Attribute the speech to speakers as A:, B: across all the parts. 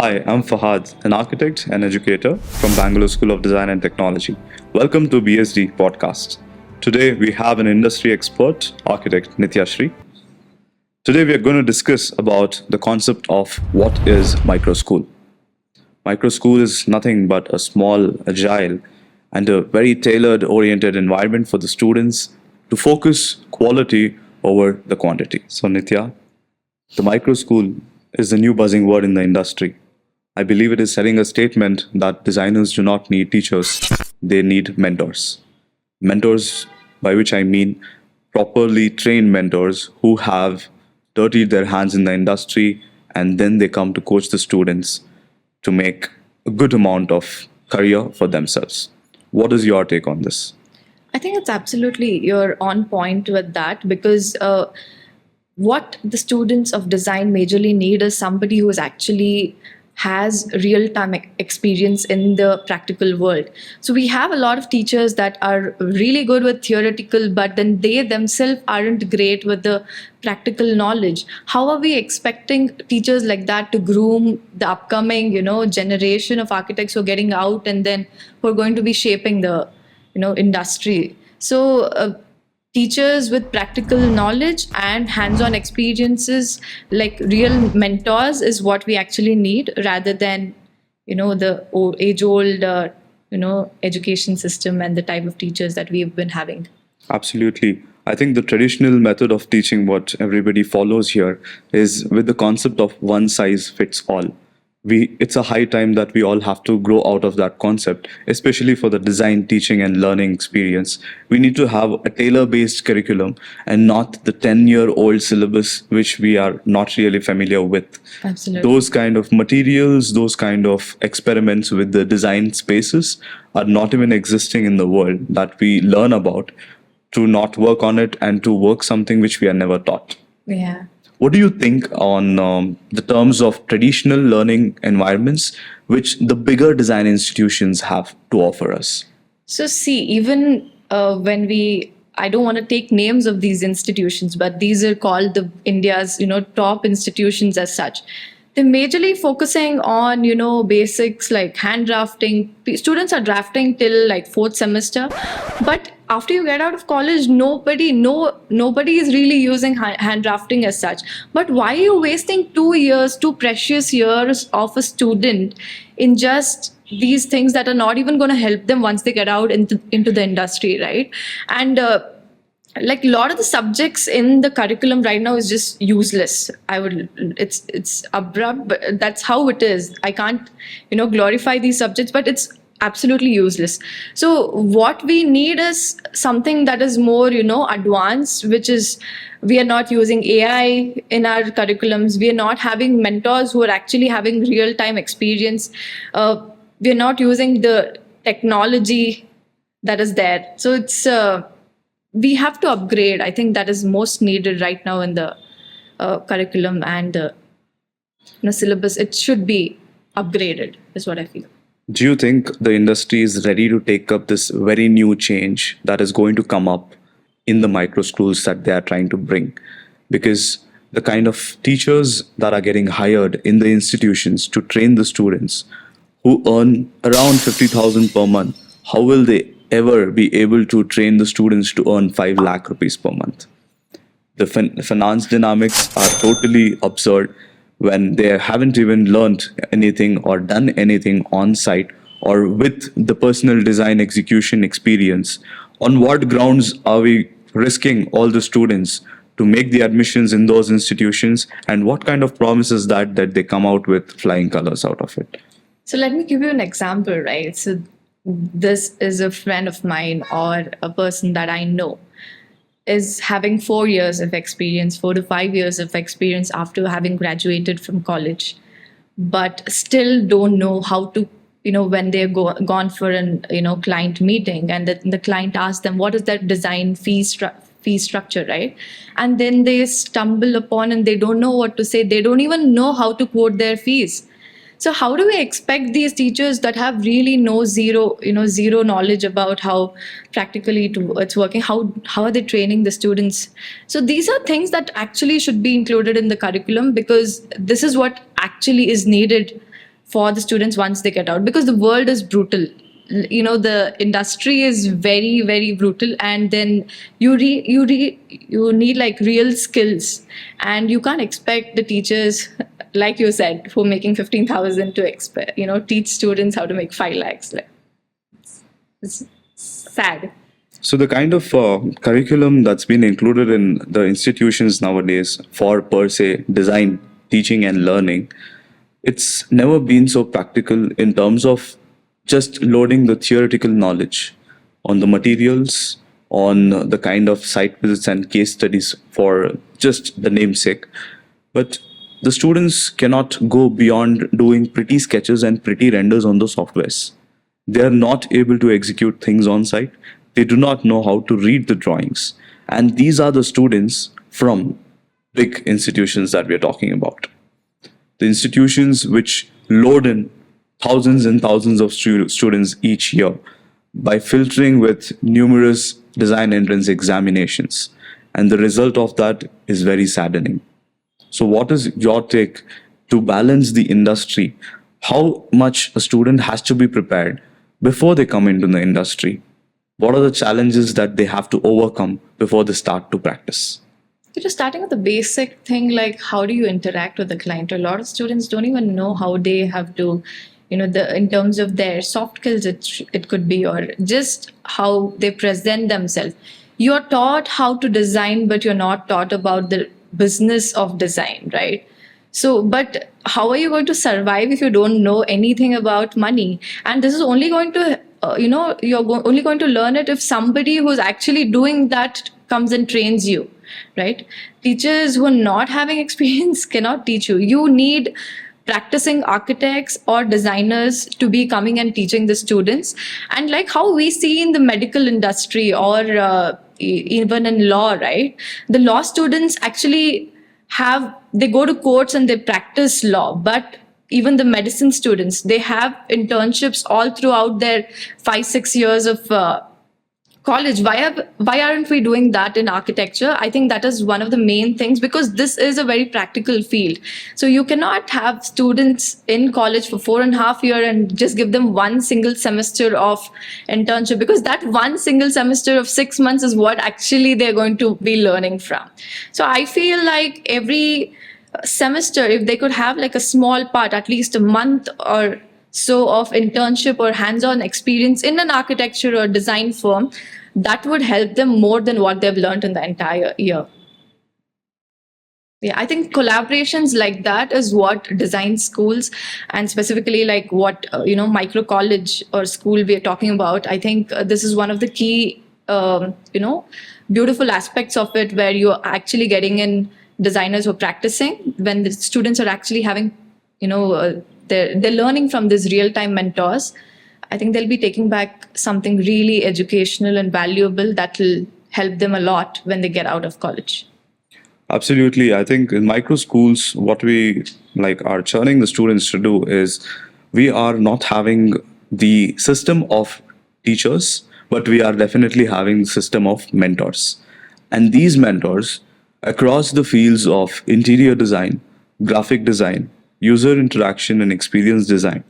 A: Hi, I'm Fahad, an architect and educator from Bangalore School of Design and Technology. Welcome to BSD podcast. Today we have an industry expert, architect Nitya Shri. Today we are going to discuss about the concept of what is micro school. Micro school is nothing but a small, agile, and a very tailored oriented environment for the students to focus quality over the quantity. So Nitya, the micro school is the new buzzing word in the industry. I believe it is setting a statement that designers do not need teachers, they need mentors. Mentors, by which I mean properly trained mentors who have dirtied their hands in the industry and then they come to coach the students to make a good amount of career for themselves. What is your take on this?
B: I think it's absolutely you're on point with that because what the students of design majorly need is somebody who is actually has real-time experience in the practical world. So we have a lot of teachers that are really good with theoretical, but then they themselves aren't great with the practical knowledge. How are we expecting teachers like that to groom the upcoming, generation of architects who are getting out and then who are going to be shaping the, industry? So teachers with practical knowledge and hands-on experiences like real mentors is what we actually need rather than the age-old education system and the type of teachers that we've been having.
A: Absolutely. I think the traditional method of teaching, what everybody follows here, is with the concept of one size fits all. It's a high time that we all have to grow out of that concept, especially for the design, teaching, and learning experience. We need to have a tailor-based curriculum and not the 10-year-old syllabus, which we are not really familiar with.
B: Absolutely.
A: Those kind of materials, those kind of experiments with the design spaces are not even existing in the world that we learn about to not work on it and to work something which we are never taught.
B: Yeah.
A: What do you think on the terms of traditional learning environments which the bigger design institutions have to offer us?
B: So see, even I don't want to take names of these institutions, but these are called the India's, top institutions as such. They're majorly focusing on, basics like hand drafting. Students are drafting till like fourth semester, but after you get out of college, nobody is really using hand drafting as such. But why are you wasting 2 years, 2 precious years of a student in just these things that are not even going to help them once they get out into the industry, right? And like a lot of the subjects in the curriculum right now is just useless. It's abrupt, but that's how it is. I can't glorify these subjects, but it's absolutely useless. So what we need is something that is more advanced, which is we are not using AI in our curriculums. We are not having mentors who are actually having real-time experience. We are not using the technology that is there. So it's we have to upgrade. I think that is most needed right now in the curriculum and syllabus. It should be upgraded, is what I feel.
A: Do you think the industry is ready to take up this very new change that is going to come up in the micro schools that they are trying to bring? Because the kind of teachers that are getting hired in the institutions to train the students who earn around 50,000 per month, how will they ever be able to train the students to earn 5 lakh rupees per month? The finance dynamics are totally absurd when they haven't even learned anything or done anything on site or with the personal design execution experience. On what grounds are we risking all the students to make the admissions in those institutions, and what kind of promises that they come out with flying colors out of it?
B: So let me give you an example, right? So this is a friend of mine or a person that I know is having 4 years of experience, 4 to 5 years of experience after having graduated from college, but still don't know how to, when they're gone for an, client meeting and the client asks them, what is that design fee structure, right? And then they stumble upon and they don't know what to say. They don't even know how to quote their fees. So how do we expect these teachers that have really zero knowledge about how practically it's working? How are they training the students? So these are things that actually should be included in the curriculum, because this is what actually is needed for the students once they get out, because the world is brutal. The industry is very, very brutal, and then you need like real skills, and you can't expect the teachers, like you said, who are making 15,000 to expect teach students how to make 5 lakhs. Like, it's sad.
A: So the kind of curriculum that's been included in the institutions nowadays for per se design, teaching and learning, it's never been so practical in terms of just loading the theoretical knowledge on the materials, on the kind of site visits and case studies for just the namesake. But the students cannot go beyond doing pretty sketches and pretty renders on the softwares. They are not able to execute things on site. They do not know how to read the drawings. And these are the students from big institutions that we are talking about. The institutions which load in thousands and thousands of students each year by filtering with numerous design entrance examinations. And the result of that is very saddening. So what is your take to balance the industry? How much a student has to be prepared before they come into the industry? What are the challenges that they have to overcome before they start to practice?
B: Just starting with the basic thing, like how do you interact with the client? A lot of students don't even know how they have to, in terms of their soft skills, it could be, or just how they present themselves. You're taught how to design, but you're not taught about the business of design, right? So, but how are you going to survive if you don't know anything about money? And this is only going to, only going to learn it if somebody who's actually doing that comes and trains you, right? Teachers who are not having experience cannot teach you. You need practicing architects or designers to be coming and teaching the students. And like how we see in the medical industry or even in law, right? The law students actually they go to courts and they practice law, but even the medicine students, they have internships all throughout their 5-6 years of college. Why aren't we doing that in architecture? I think that is one of the main things, because this is a very practical field. So you cannot have students in college for 4.5 years and just give them one single semester of internship, because that one single semester of 6 months is what actually they're going to be learning from. So I feel like every semester, if they could have like a small part, at least a month or so of internship or hands-on experience in an architecture or design firm, that would help them more than what they've learned in the entire year. Yeah, I think collaborations like that is what design schools, and specifically like what micro college or school we are talking about. I think this is one of the key beautiful aspects of it, where you're actually getting in designers who are practicing, when the students are actually having they're learning from these real-time mentors. I think they'll be taking back something really educational and valuable that will help them a lot when they get out of college.
A: Absolutely. I think in micro schools, what we are churning the students to do is, we are not having the system of teachers, but we are definitely having the system of mentors. And these mentors across the fields of interior design, graphic design, user interaction and experience design,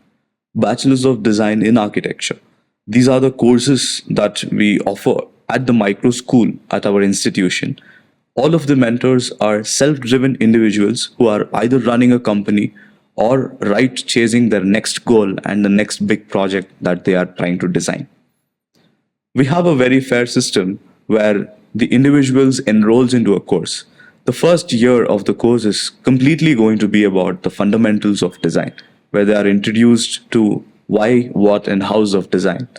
A: bachelor's of design in architecture. These are the courses that we offer at the micro school at our institution. All of the mentors are self-driven individuals who are either running a company or chasing their next goal and the next big project that they are trying to design. We have a very fair system where the individuals enrolls into a course. The first year of the course is completely going to be about the fundamentals of design, where they are introduced to why, what, and hows of design.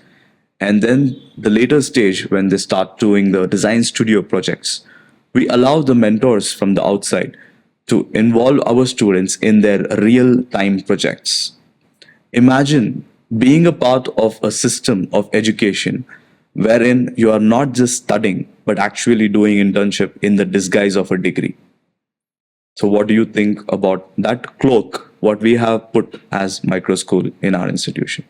A: And then the later stage, when they start doing the design studio projects, we allow the mentors from the outside to involve our students in their real-time projects. Imagine being a part of a system of education wherein you are not just studying, but actually doing internship in the disguise of a degree. So what do you think about that cloak, what we have put as micro school in our institution?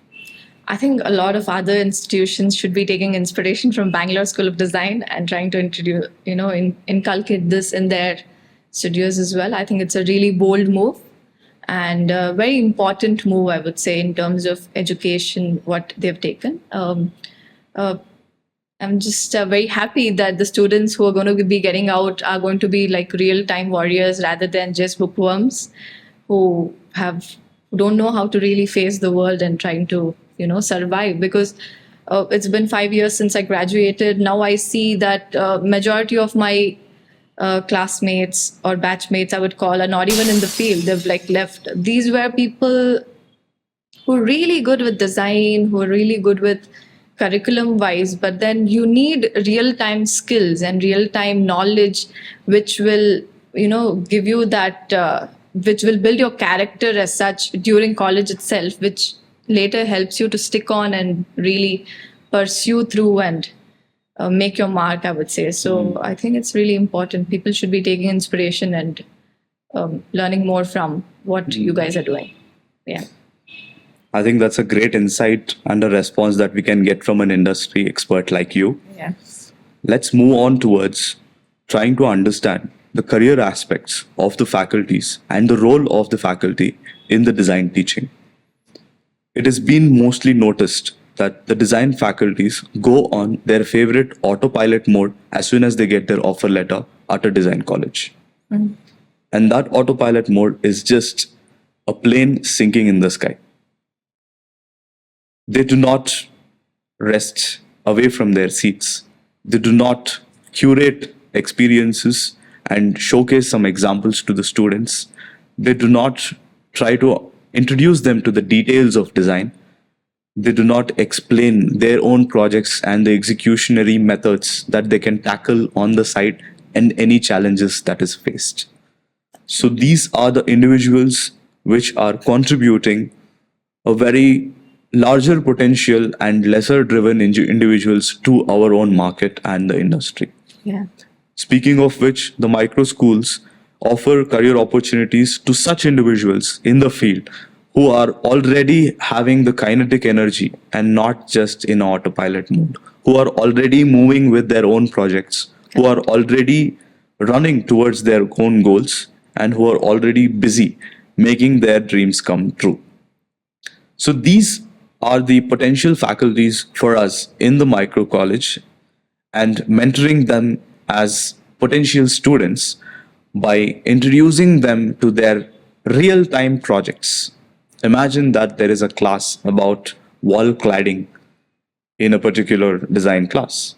B: I think a lot of other institutions should be taking inspiration from Bangalore School of Design and trying to introduce, inculcate this in their studios as well. I think it's a really bold move. and a very important move, I would say, in terms of education, what they've taken. Uh, I'm just very happy that the students who are going to be getting out are going to be like real time warriors rather than just bookworms who have who don't know how to really face the world and trying to survive. Because it's been 5 years since I graduated. Now I see that majority of my classmates or batchmates, I would call, are not even in the field. They've like left. These were people who are really good with design, who are really good with curriculum wise, but then you need real time skills and real time knowledge, which will, give you that, which will build your character as such during college itself, which later helps you to stick on and really pursue through and make your mark, I would say. So I think it's really important. People should be taking inspiration and learning more from what you guys are doing. Yeah.
A: I think that's a great insight and a response that we can get from an industry expert like you.
B: Yeah.
A: Let's move on towards trying to understand the career aspects of the faculties and the role of the faculty in the design teaching. It has been mostly noticed that the design faculties go on their favorite autopilot mode as soon as they get their offer letter at a design college. And that autopilot mode is just a plane sinking in the sky. They do not rest away from their seats. They do not curate experiences and showcase some examples to the students. They do not try to introduce them to the details of design. They do not explain their own projects and the executionary methods that they can tackle on the site and any challenges that is faced. So these are the individuals which are contributing a very larger potential and lesser driven individuals to our own market and the industry.
B: Yeah.
A: Speaking of which, the micro schools offer career opportunities to such individuals in the field who are already having the kinetic energy and not just in autopilot mode, who are already moving with their own projects, who are already running towards their own goals, and who are already busy making their dreams come true. So these are the potential faculties for us in the micro college, and mentoring them as potential students by introducing them to their real time projects. Imagine that there is a class about wall cladding in a particular design class.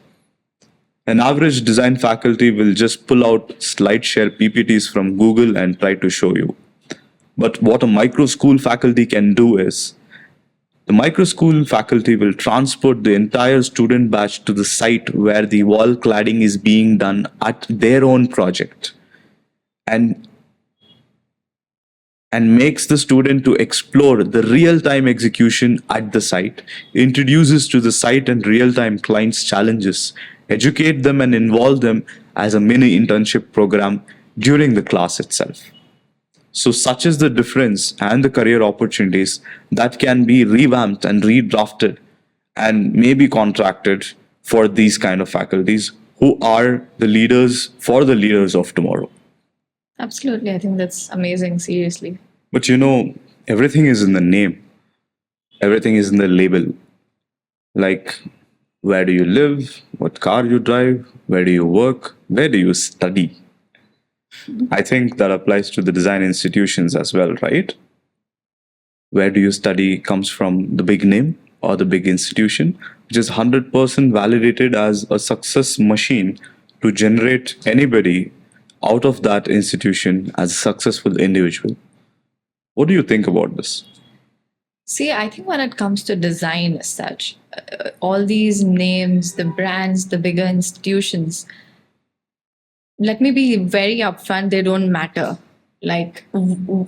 A: An average design faculty will just pull out SlideShare PPTs from Google and try to show you. But what a micro school faculty can do is the micro school faculty will transport the entire student batch to the site where the wall cladding is being done at their own project and makes the student to explore the real-time execution at the site, introduces to the site and real-time clients' challenges, educate them and involve them as a mini internship program during the class itself. So such is the difference and the career opportunities that can be revamped and redrafted and maybe contracted for these kind of faculties who are the leaders for the leaders of tomorrow.
B: Absolutely. I think that's amazing, seriously.
A: But everything is in the name. Everything is in the label. Like, where do you live? What car you drive? Where do you work? Where do you study? I think that applies to the design institutions as well, right? Where do you study comes from the big name or the big institution, which is 100% validated as a success machine to generate anybody out of that institution as a successful individual. What do you think about this?
B: See, I think when it comes to design as such, all these names, the brands, the bigger institutions, let me be very upfront, they don't matter. Like,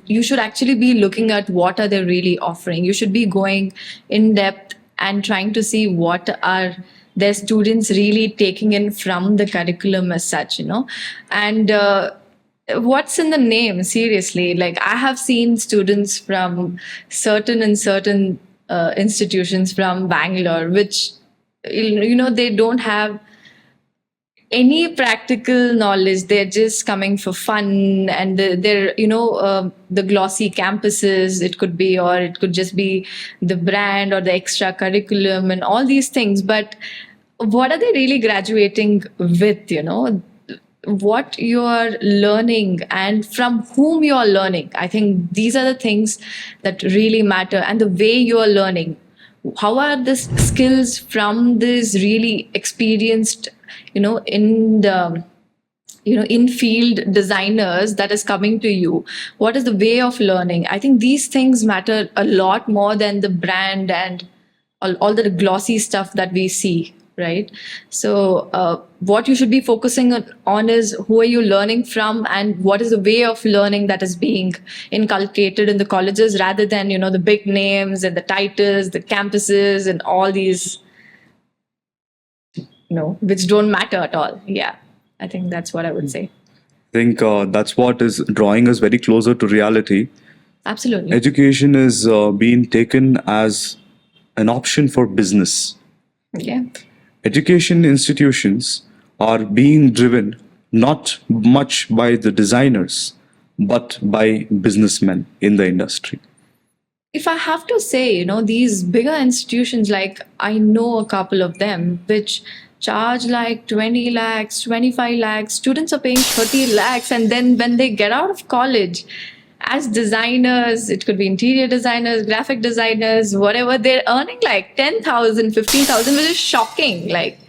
B: you should actually be looking at what are they really offering. You should be going in depth and trying to see what are their students really taking in from the curriculum as such, and what's in the name, seriously. Like, I have seen students from certain institutions from Bangalore, which they don't have any practical knowledge. They're just coming for fun, and they're the glossy campuses. It could be, or it could just be the brand or the extra curriculum and all these things. But what are they really graduating with? What you're learning and from whom you're learning. I think these are the things that really matter, and the way you're learning. How are the skills from these really experienced, in the in field designers that is coming to you? What is the way of learning? I think these things matter a lot more than the brand and all the glossy stuff that we see, right? So what you should be focusing on is who are you learning from, and what is the way of learning that is being inculcated in the colleges, rather than the big names and the titles, the campuses, and all these which don't matter at all. Yeah, I think that's what I would say.
A: I think that's what is drawing us very closer to reality.
B: Absolutely.
A: Education is being taken as an option for business.
B: Yeah.
A: Education institutions are being driven not much by the designers, but by businessmen in the industry.
B: If I have to say, these bigger institutions, like I know a couple of them, which charge like 20 lakhs, 25 lakhs, students are paying 30 lakhs. And then when they get out of college, as designers, it could be interior designers, graphic designers, whatever, they're earning like 10,000, 15,000, which is shocking. Like,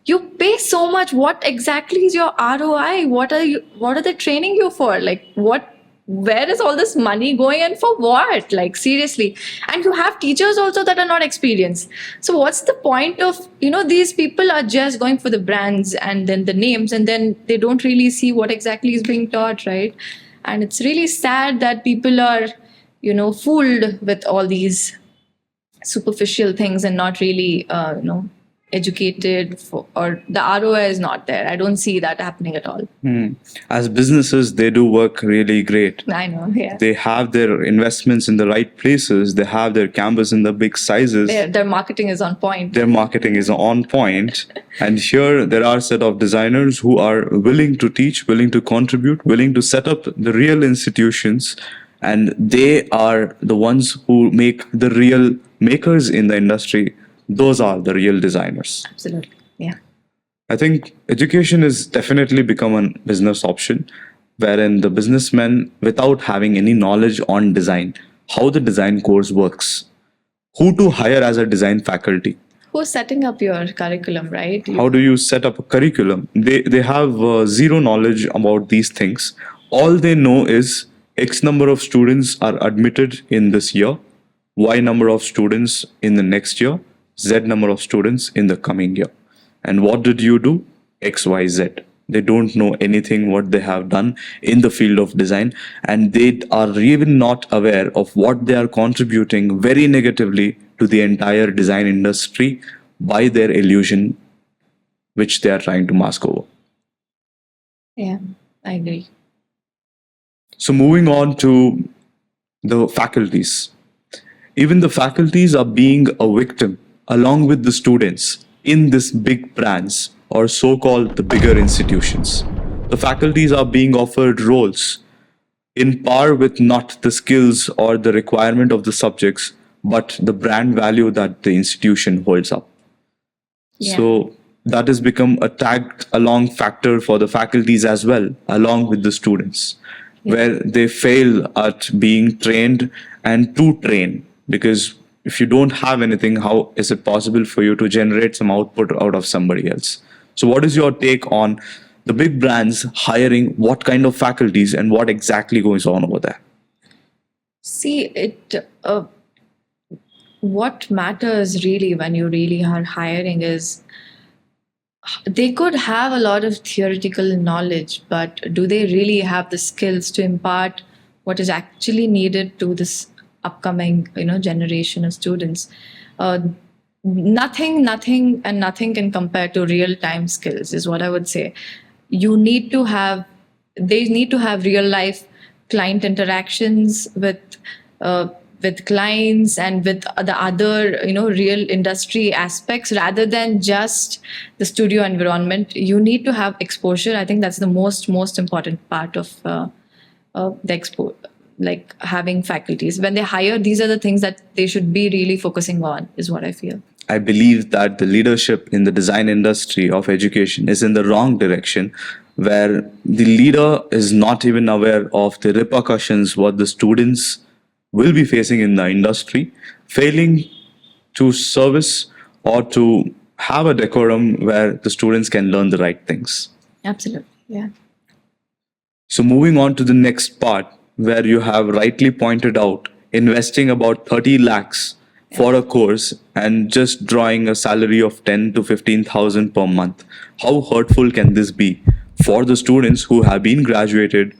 B: you pay so much. What exactly is your ROI? What are they training you for? Like, where is all this money going, and for what? Like, seriously. And you have teachers also that are not experienced. So what's the point of, these people are just going for the brands and then the names, and then they don't really see what exactly is being taught, right? And it's really sad that people are, fooled with all these superficial things and not really, educated for, or the ROI is not there. I don't see that happening at all.
A: As businesses, they do work really great.
B: I know, yeah.
A: They have their investments in the right places. They have their campus in the big sizes.
B: Their marketing is on point.
A: Their marketing is on point. And here there are a set of designers who are willing to teach, willing to contribute, willing to set up the real institutions. And they are the ones who make the real makers in the industry. Those are the real designers.
B: Absolutely. Yeah.
A: I think education has definitely become a business option, wherein the businessmen, without having any knowledge on design, how the design course works, who to hire as a design faculty,
B: who's setting up your curriculum, right?
A: how do you set up a curriculum? They have zero knowledge about these things. All they know is X number of students are admitted in this year, Y number of students in the next year, Z number of students in the coming year. And what did you do? X, Y, Z. They don't know anything what they have done in the field of design, and they are even not aware of what they are contributing very negatively to the entire design industry by their illusion, which they are trying to mask over.
B: Yeah, I agree.
A: So moving on to the faculties. Even the faculties are being a victim along with the students in this big brands, or so-called the bigger institutions. The faculties are being offered roles in par with not the skills or the requirement of the subjects, but the brand value that the institution holds up.
B: Yeah.
A: So that has become a tagged along factor for the faculties as well, along with the students, where they fail at being trained and to train. Because if you don't have anything, how is it possible for you to generate some output out of somebody else? So what is your take on the big brands hiring what kind of faculties and what exactly goes on over there?
B: See, what matters really when you really are hiring is they could have a lot of theoretical knowledge, but do they really have the skills to impart what is actually needed to this upcoming generation of students? Nothing can compare to real-time skills, is what I would say. They need to have real life client interactions with with clients and with the other, real industry aspects rather than just the studio environment. You need to have exposure. I think that's the most important part of the expo, like having faculties. When they hire, these are the things that they should be really focusing on, is what I feel.
A: I believe that the leadership in the design industry of education is in the wrong direction, where the leader is not even aware of the repercussions what the students will be facing in the industry, failing to service or to have a decorum where the students can learn the right things.
B: Absolutely, yeah.
A: So moving on to the next part, where you have rightly pointed out investing about 30 lakhs for a course and just drawing a salary of 10 to 15,000 per month. How hurtful can this be for the students who have been graduated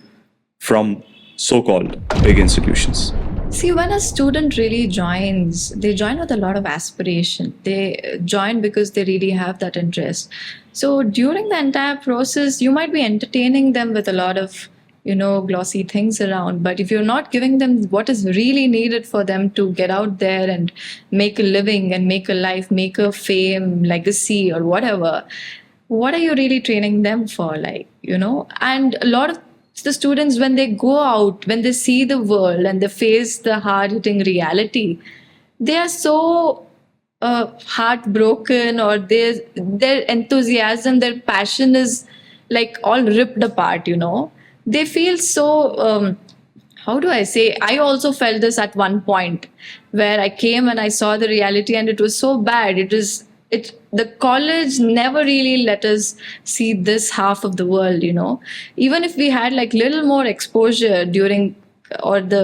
A: from so-called big institutions?
B: See, when a student really joins, they join with a lot of aspiration. They join because they really have that interest. So during the entire process, you might be entertaining them with a lot of glossy things around. But if you're not giving them what is really needed for them to get out there and make a living and make a life, make a fame, legacy, or whatever, what are you really training them for? And a lot of the students, when they go out, when they see the world and they face the hard-hitting reality, they are so heartbroken, or their enthusiasm, their passion is like all ripped apart, They feel so, how do I say? I also felt this at one point where I came and I saw the reality and it was so bad. The college never really let us see this half of the world, Even if we had like little more exposure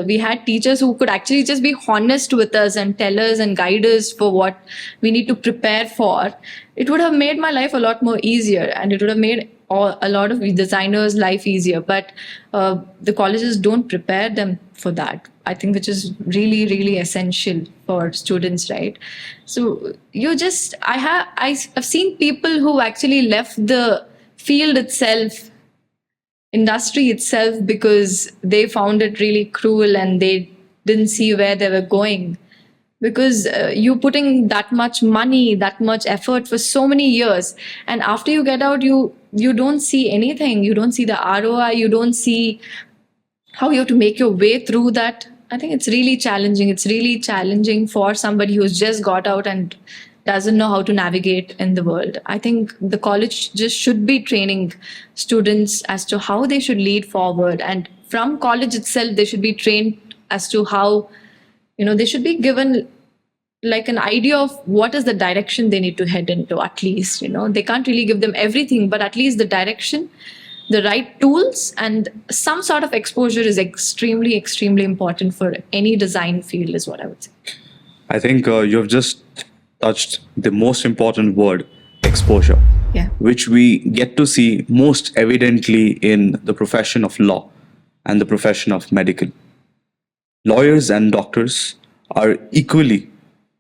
B: we had teachers who could actually just be honest with us and tell us and guide us for what we need to prepare for, it would have made my life a lot more easier, and it would have made a lot of designers' life easier. But the colleges don't prepare them for that, I think, which is really, really essential for students, right? So I've seen people who actually left the field itself, industry itself, because they found it really cruel and they didn't see where they were going. Because you putting that much money, that much effort for so many years, and after you get out, you don't see anything. You don't see the ROI. You don't see how you have to make your way through that. I think it's really challenging. It's really challenging for somebody who's just got out and doesn't know how to navigate in the world. I think the college just should be training students as to how they should lead forward. And from college itself, they should be trained as to how, they should be given like an idea of what is the direction they need to head into, at least. They can't really give them everything, but at least the direction, the right tools, and some sort of exposure is extremely, extremely important for any design field, is what I would say.
A: I think you have just touched the most important word, exposure, which we get to see most evidently in the profession of law and the profession of medical. Lawyers and doctors are equally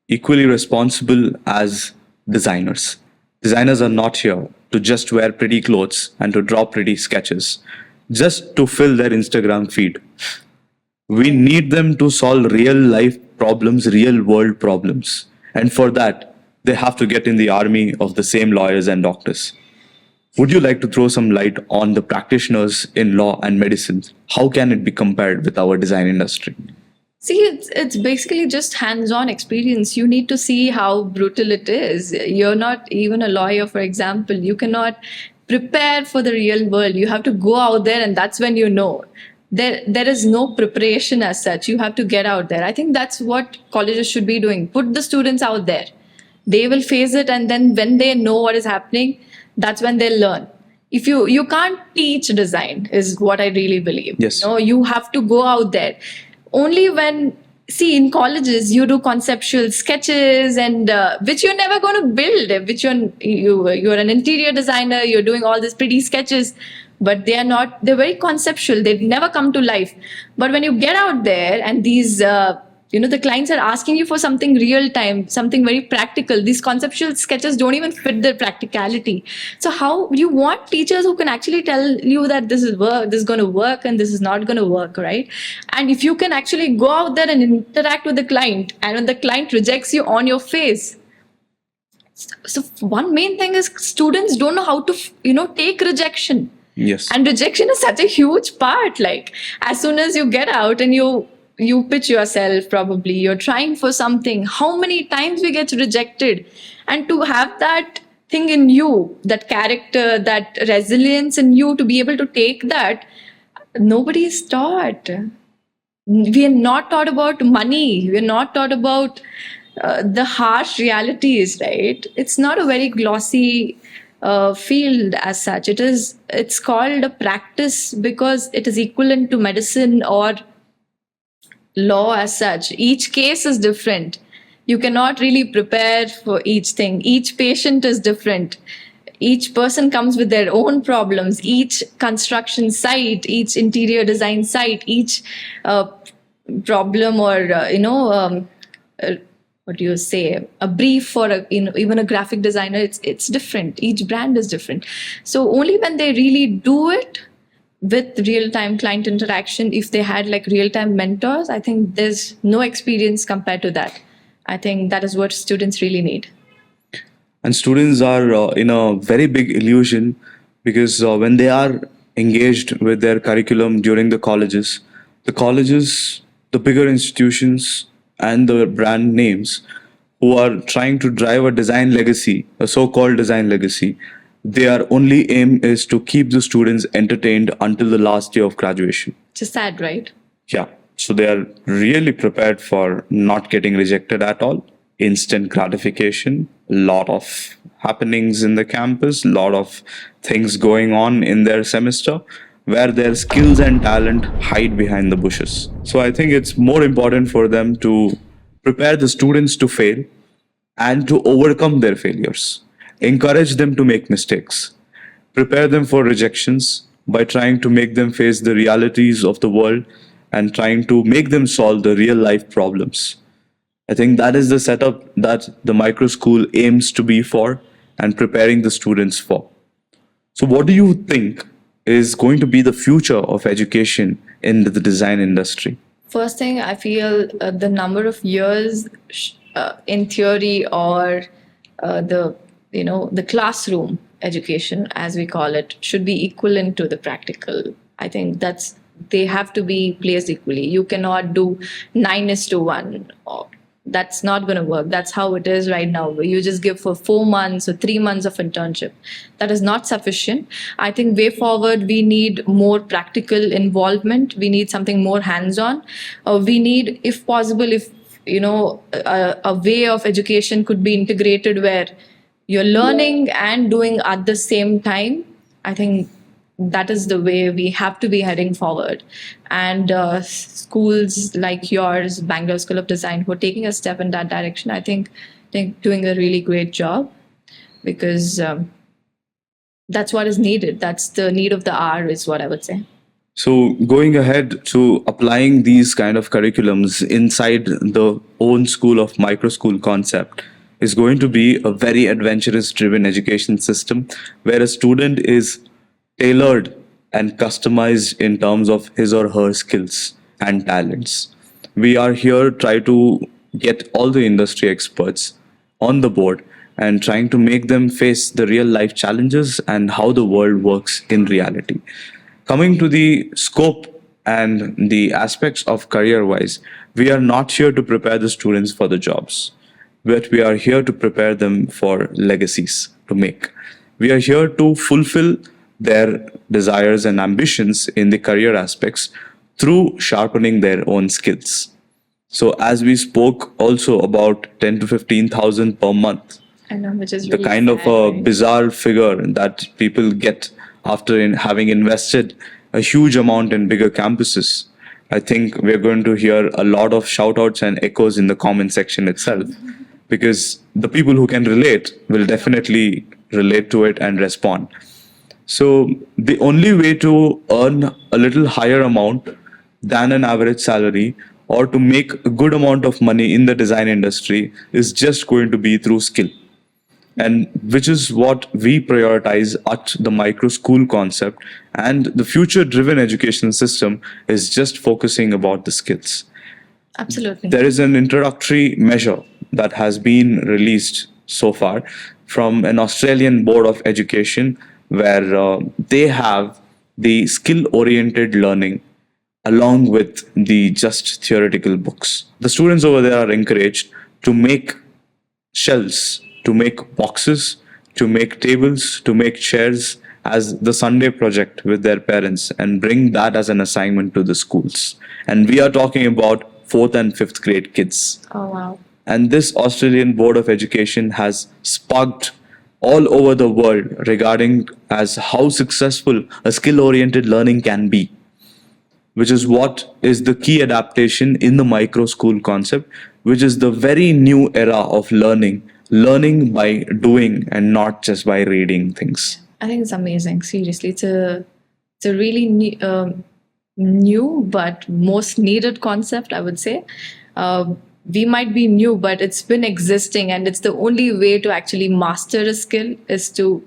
A: responsible as designers. Designers are not here to just wear pretty clothes and to draw pretty sketches, just to fill their Instagram feed. We need them to solve real life problems, real world problems. And for that, they have to get in the army of the same lawyers and doctors. Would you like to throw some light on the practitioners in law and medicine? How can it be compared with our design industry?
B: See, it's basically just hands-on experience. You need to see how brutal it is. You're not even a lawyer, for example. You cannot prepare for the real world. You have to go out there, and that's when you know. There is no preparation as such. You have to get out there. I think that's what colleges should be doing. Put the students out there. They will face it, and then when they know what is happening, that's when they'll learn. If you can't teach design, is what I really believe.
A: Yes.
B: You have to go out there. Only when, see, in colleges, you do conceptual sketches and which you're never going to build, which you're an interior designer, you're doing all these pretty sketches, but they're very conceptual. They've never come to life. But when you get out there and these The clients are asking you for something real time, something very practical. These conceptual sketches don't even fit their practicality. So how you want teachers who can actually tell you that this is going to work and this is not going to work, right? And if you can actually go out there and interact with the client, and when the client rejects you on your face. So one main thing is students don't know how to take rejection.
A: Yes.
B: And rejection is such a huge part. Like, as soon as you get out and you pitch yourself, probably you're trying for something, how many times we get rejected? And to have that thing in you, that character, that resilience in you, to be able to take that, nobody is taught. We are not taught about money. We are not taught about the harsh realities, right? It's not a very glossy field as such. It's called a practice because it is equivalent to medicine or law as such. Each case is different. You cannot really prepare for each thing. Each patient is different. Each person comes with their own problems. Each construction site, each interior design site, each problem or what do you say, a brief for even a graphic designer, it's different. Each brand is different. So only when they really do it with real-time client interaction, if they had like real-time mentors, I think there's no experience compared to that. I think that is what students really need.
A: And students are in a very big illusion because when they are engaged with their curriculum during the colleges, the bigger institutions, and the brand names who are trying to drive a design legacy, a so-called design legacy, their only aim is to keep the students entertained until the last year of graduation.
B: Just sad, right?
A: Yeah. So they are really prepared for not getting rejected at all. Instant gratification, a lot of happenings in the campus, a lot of things going on in their semester where their skills and talent hide behind the bushes. So I think it's more important for them to prepare the students to fail and to overcome their failures. Encourage them to make mistakes. Prepare them for rejections by trying to make them face the realities of the world and trying to make them solve the real life problems. I think that is the setup that the micro school aims to be for and preparing the students for. So what do you think is going to be the future of education in the design industry?
B: First thing, I feel the number of years in theory or the classroom education, as we call it, should be equivalent to the practical. I think they have to be placed equally. You cannot do 9:1. That's not going to work. That's how it is right now. You just give for 4 months or 3 months of internship. That is not sufficient. I think way forward, we need more practical involvement. We need something more hands-on. We need, if possible, a way of education could be integrated where you're learning and doing at the same time. I think that is the way we have to be heading forward. And schools like yours, Bangalore School of Design, who are taking a step in that direction, I think they're doing a really great job because that's what is needed. That's the need of the hour, is what I would say.
A: So going ahead to applying these kind of curriculums inside the own school of micro school concept is going to be a very adventurous driven education system where a student is tailored and customized in terms of his or her skills and talents. We are here try to get all the industry experts on the board and trying to make them face the real life challenges and how the world works in reality. Coming to the scope and the aspects of career-wise, we are not here to prepare the students for the jobs, but we are here to prepare them for legacies to make. We are here to fulfill their desires and ambitions in the career aspects through sharpening their own skills. So as we spoke also about 10 to 15,000 per month,
B: I know, which is
A: the
B: really
A: kind of
B: sad,
A: a
B: right?
A: bizarre figure that people get after having invested a huge amount in bigger campuses. I think we're going to hear a lot of shout outs and echoes in the comment section itself because the people who can relate will definitely relate to it and respond. So the only way to earn a little higher amount than an average salary or to make a good amount of money in the design industry is just going to be through skill, and which is what we prioritize at the micro school concept. And the future driven education system is just focusing about the skills.
B: Absolutely.
A: There is an introductory measure that has been released so far from an Australian board of education, where they have the skill oriented learning along with the just theoretical books. The students over there are encouraged to make shelves, to make boxes, to make tables, to make chairs as the Sunday project with their parents and bring that as an assignment to the schools. And we are talking about fourth and fifth grade kids.
B: Oh, wow.
A: And this Australian Board of Education has sparked all over the world regarding as how successful a skill oriented learning can be, which is what is the key adaptation in the micro school concept, which is the very new era of learning by doing and not just by reading things.
B: I think it's amazing. Seriously, it's a really new but most needed concept, I would say. We might be new, but it's been existing, and it's the only way to actually master a skill is to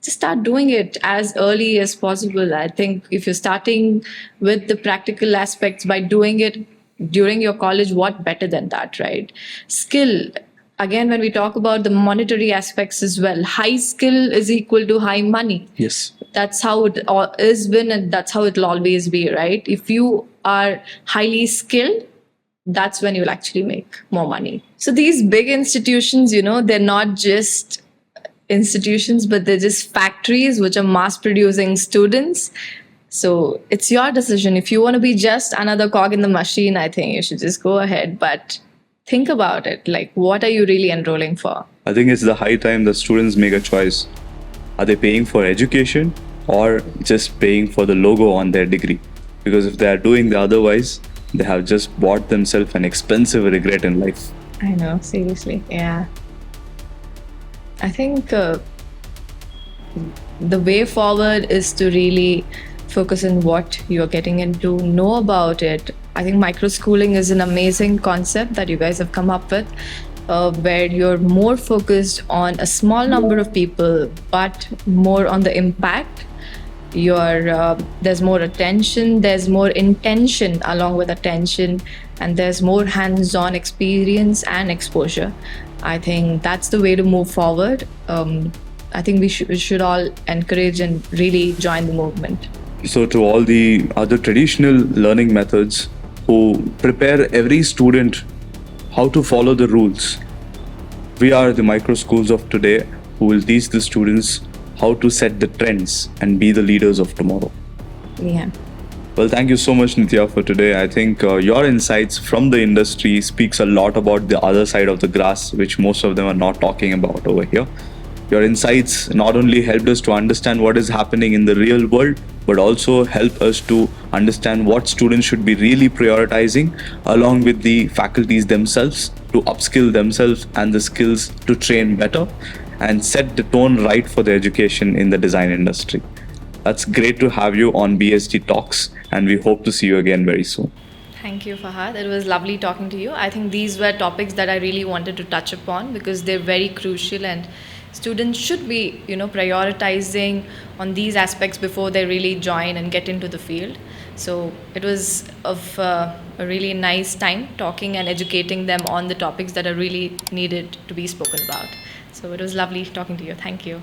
B: just start doing it as early as possible. I think if you're starting with the practical aspects by doing it during your college, what better than that, right? Skill. Again, when we talk about the monetary aspects as well, high skill is equal to high money.
A: Yes.
B: That's how it has been, and that's how it'll always be, right? If you are highly skilled, that's when you'll actually make more money. So these big institutions, they're not just institutions, but they're just factories which are mass producing students. So it's your decision. If you want to be just another cog in the machine, I think you should just go ahead. But think about it. Like, what are you really enrolling for?
A: I think it's the high time that students make a choice. Are they paying for education or just paying for the logo on their degree? Because if they are doing the otherwise, they have just bought themselves an expensive regret in life.
B: I know, seriously. Yeah. I think the way forward is to really focus on what you're getting into, know about it. I think microschooling is an amazing concept that you guys have come up with, where you're more focused on a small number of people, but more on the impact. There's more attention, there's more intention along with attention, and there's more hands-on experience and exposure. I think that's the way to move forward. I think we should all encourage and really join the movement.
A: So, to all the other traditional learning methods who prepare every student how to follow the rules, we are the micro schools of today who will teach the students how to set the trends and be the leaders of tomorrow.
B: Yeah.
A: Well, thank you so much, Nitya, for today. I think your insights from the industry speaks a lot about the other side of the grass, which most of them are not talking about over here. Your insights not only helped us to understand what is happening in the real world, but also help us to understand what students should be really prioritizing, along with the faculties themselves to upskill themselves and the skills to train better and set the tone right for the education in the design industry. That's great to have you on BSD Talks, and we hope to see you again very soon.
B: Thank you, Fahad. It was lovely talking to you. I think these were topics that I really wanted to touch upon because they're very crucial, and students should be, prioritizing on these aspects before they really join and get into the field. So it was of a really nice time talking and educating them on the topics that are really needed to be spoken about. So it was lovely talking to you. Thank you.